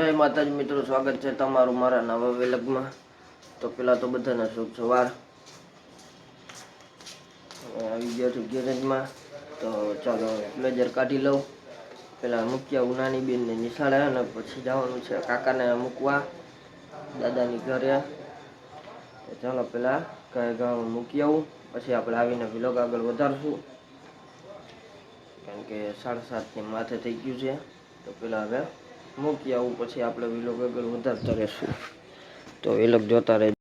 જય માતાજી મિત્રો, સ્વાગત છે તમારું મારા નવા વ્લોગમાં। તો પેલા તો બધાને શુભ સવાર। આવી ગયો છું ગેરેજમાં, તો ચાલો પ્લેજર કાઢી લઉં। પેલા મૂક્યા ઉનાની બેનને નિશાળે અને પછી જવાનું છે કાકાને મૂકવા દાદાની ઘરે। તો ચાલો પેલા ગામ મૂકી આવું, પછી આપણે આવીને વ્લોગ આગળ વધારશું, કારણ કે 7:30 માથે થઈ ગયું છે। તો પેલા હવે મૂકી આવું, પછી આપણે વ્લોગ આગળ વધારતા રહેશું। તો વ્લોગ જોતા રહેજો।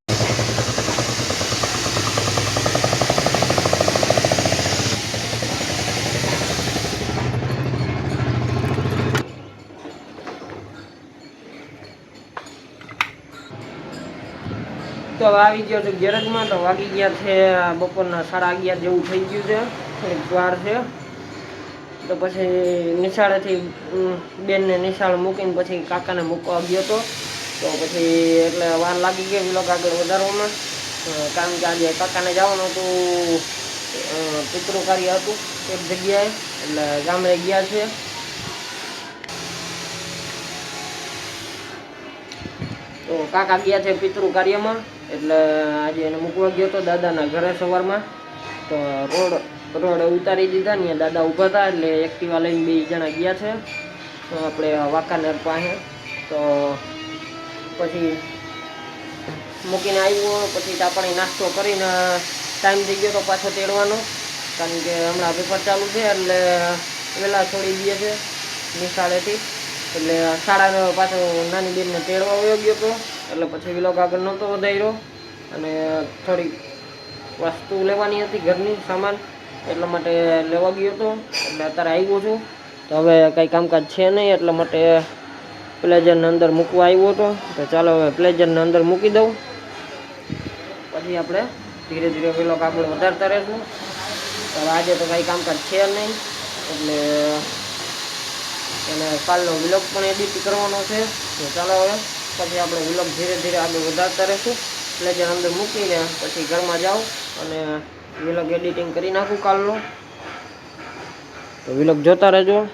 તો આવી ગયો છે ગેરેજમાં। તો વાગી ગયા છે બપોરના 11:30 જેવું થઈ ગયું છે, થોડીક વાર છે। તો પછી નિશાળેથી બેનને નિશાળ મૂકીને પછી કાકાને મૂકવા ગયો હતો। તો પછી એટલે વાર લાગી ગઈ વ્લોગ આગળ વધારવામાં, કારણ કે આજે કાકાને જવાનું હતું, પિતૃ કાર્ય હતું એક જગ્યાએ, એટલે ગામડે ગયા છે। તો કાકા ગયા છે પિતૃ કાર્યમાં, એટલે આજે એને મૂકવા ગયો હતો દાદાના ઘરે સવારમાં। તો રોડ ઉતારી દીધા ને દાદા ઊભા હતા, એટલે એક્ટિવા લઈને 2 જણા ગયા છે આપણે વાંકાનેર પાસે। તો પછી મૂકીને આવ્યો, પછી ચાપાણી નાસ્તો કરીને ટાઈમ થઈ ગયો તો પાછો તેડવાનો, કારણ કે હમણાં પેપર ચાલુ છે એટલે વહેલા છોડી દે છે નિશાળેથી। એટલે 9:30 પાછો નાની બેનને તેડવા વયો ગયો હતો, એટલે પછી વ્લોગ આગળ નહોતો વધાર્યો। અને થોડીક વસ્તુ લેવાની હતી ઘરની સામાન, એટલા માટે લેવા ગયો હતો, એટલે અત્યારે આવ્યો છું। તો હવે કંઈ કામકાજ છે નહીં, એટલા માટે પ્લેજરને અંદર મૂકવા આવ્યો હતો। તો ચાલો હવે પ્લેજરને અંદર મૂકી દઉં, પછી આપણે ધીરે ધીરે વ્લોગ આગળ વધારતા રહેશું। તો આજે તો કંઈ કામકાજ છે નહીં, એટલે એને કાલનો વ્લોગ પણ એડિટ કરવાનો છે। તો ચાલો હવે પછી આપણે વ્લોગ ધીરે ધીરે આગળ વધારતા રહેશું। પ્લેજર અંદર મૂકીને પછી ઘરમાં જાઉં અને વ્લોગ એડિટિંગ કરી નાખું કાલનો। તો વ્લોગ જોતા રહેજો।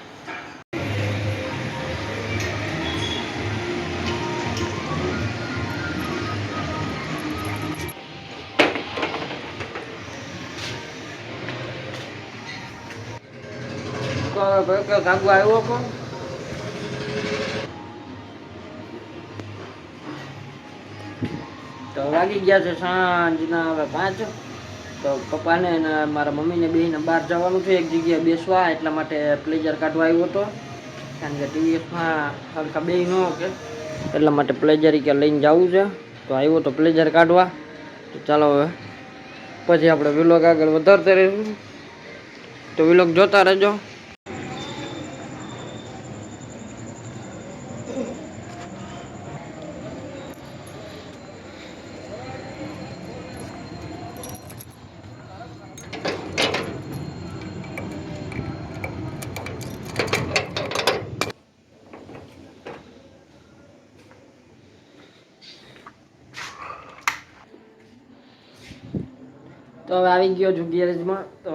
કાગુ આવ્યો પણ તો વાગી ગયા છે સાંજના હવે 5। તો પપ્પાને અને મારા મમ્મીને બેને બહાર જવાનું છે એક જગ્યાએ બેસવા, એટલા માટે પ્લેજર કાઢવા આવ્યો હતો, કારણ કે ટીવીએસમાં હરખા બે ન કે એટલા માટે પ્લેજર કે લઈને જવું છે। તો આવ્યો તો પ્લેજર કાઢવા। તો ચાલો હવે પછી આપણે વ્લોગ આગળ વધારતા રહીશું। તો વ્લોગ જોતા રહેજો। તો હવે આવી ગયો છું ગેરેજમાં। તો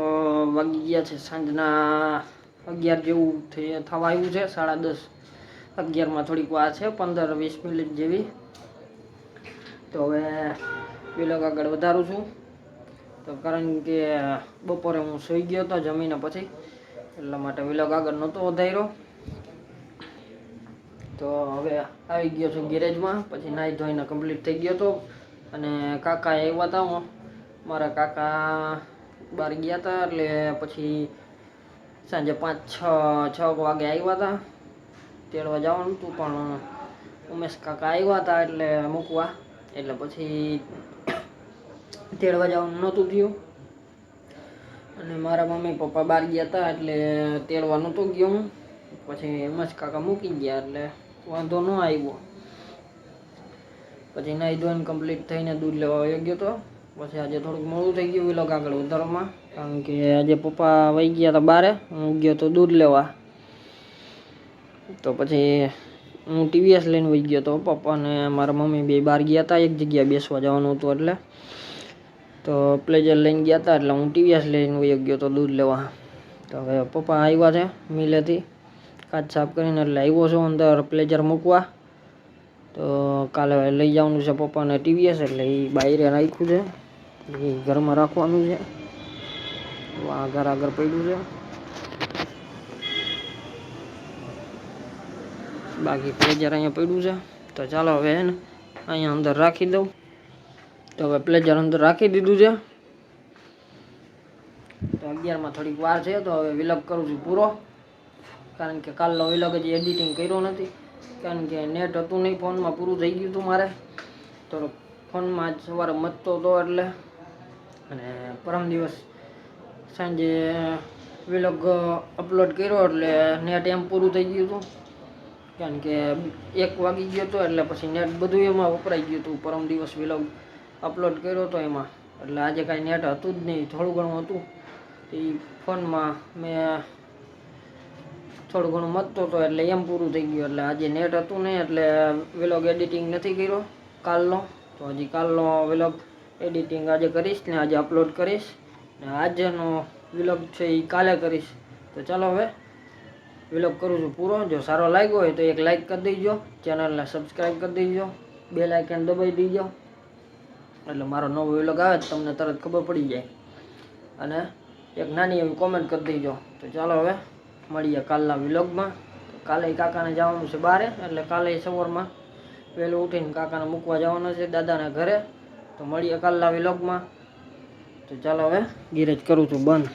વાગી ગયા છે સાંજના 11 જેવું થવા આવ્યું છે, 10:30 11માં થોડીક વાર છે, 15-20 મિનિટ જેવી। તો હવે વ્લોગ આગળ વધારું છું, તો કારણ કે બપોરે હું સૂઈ ગયો હતો જમીને પછી, એટલા માટે વ્લોગ આગળ નહોતો વધાર્યો। તો હવે આવી ગયો છું ગેરેજમાં, પછી નાહી ધોઈને કમ્પ્લીટ થઈ ગયો હતો, અને કાકા આવ્યા હતા, મારા કાકા બહાર ગયા હતા, એટલે પછી સાંજે 5-6 વાગે આવ્યા હતા, તેડવા જવાનું હતું, પણ ઉમેશ કાકા આવ્યા હતા એટલે મૂકવા, એટલે પછી તેડવા જવાનું નહોતું થયું। અને મારા મમ્મી પપ્પા બહાર ગયા હતા એટલે તેડવા નહોતો ગયો હું, પછી ઉમેશ કાકા મૂકી ગયા એટલે વાંધો ન આવ્યો। પછી નાહી ધોઈને કમ્પ્લીટ થઈને દૂધ લેવા વયો ગયો હતો। પછી આજે થોડુંક મોડું થઈ ગયું વ્લોગ આગળ વધારવામાં, કારણ કે આજે પપ્પા વહી ગયા હતા બહાર, હું ગયો તો દૂધ લેવા। તો પછી હું ટીવીએસ લઈને વહી ગયો હતો, પપ્પા અને મારા મમ્મી બે બહાર ગયા હતા, એક જગ્યાએ બેસવા જવાનું હતું એટલે। તો પ્લેજર લઈને ગયા હતા, એટલે હું ટીવીએસ લઈને વહી ગયો હતો દૂધ લેવા। તો હવે પપ્પા આવ્યા છે મિલેથી કાચ સાફ કરીને, એટલે આવ્યો છું અંદર પ્લેજર મૂકવા। તો કાલે લઈ જવાનું છે પપ્પાને ટીવીએસ, એટલે એ બહાર રાખ્યું છે, એ ઘરમાં રાખવાનું છે. આગળ આગળ પડ્યું છે, બાકી પ્લેજર અહીંયા પડ્યું છે. તો ચાલો હવે ને અહીંયા અંદર રાખી દઉં. તો હવે પ્લેજર અંદર રાખી દીધું છે. તો 11માં થોડીક વાર છે, તો હવે વિલોગ કરું છું પૂરો, કારણ કે કાલનો વિલોગ હજી એડિટિંગ કર્યો નથી, કારણ કે નેટ હતું નહીં ફોનમાં, પૂરું થઈ ગયું હતું મારે. તો ફોનમાં જ સવારે મચતો હતો એટલે, અને પરમ દિવસ સાંજે વિલોગ અપલોડ કર્યો એટલે નેટ એમ પૂરું થઈ ગયું હતું, કારણ કે 1 વાગી ગયો હતો, એટલે પછી નેટ બધું એમાં વપરાઈ ગયું હતું. પરમ દિવસ વિલોગ અપલોડ કર્યો હતો એમાં, એટલે આજે કાંઈ નેટ હતું જ નહીં, થોડું ઘણું હતું. એ ફોનમાં મેં થોડું ઘણું મચતો હતો એટલે એમ પૂરું થઈ ગયું, એટલે આજે નેટ હતું નહીં એટલે વિલોગ એડિટિંગ નથી કર્યો કાલનો. તો હજી કાલનો વિલોગ એડિટિંગ આજે કરીશ ને આજે અપલોડ કરીશ, ને આજનો વિલોગ છે એ કાલે કરીશ. તો ચાલો હવે વિલોગ કરું છું પૂરો. જો સારો લાગ્યો હોય તો એક લાઇક કરી દેજો, ચેનલને સબસ્ક્રાઈબ કરી દેજો, બેલ આઇકન દબાવી દેજો, એટલે મારો નવો વિલોગ આવે તમને તરત ખબર પડી જાય, અને એક નાની એવી કોમેન્ટ કરી દેજો. તો ચાલો હવે મળીએ કાલના વિલોગમાં. કાલે કાકાને જવાનું છે બહાર, એટલે કાલે સવારમાં વહેલું ઉઠીને કાકાને મૂકવા જવાનું છે દાદાના ઘરે. તો મળીએ કાલના વિલોગમાં. તો ચાલો હવે ગેરેજ કરું છું બંધ.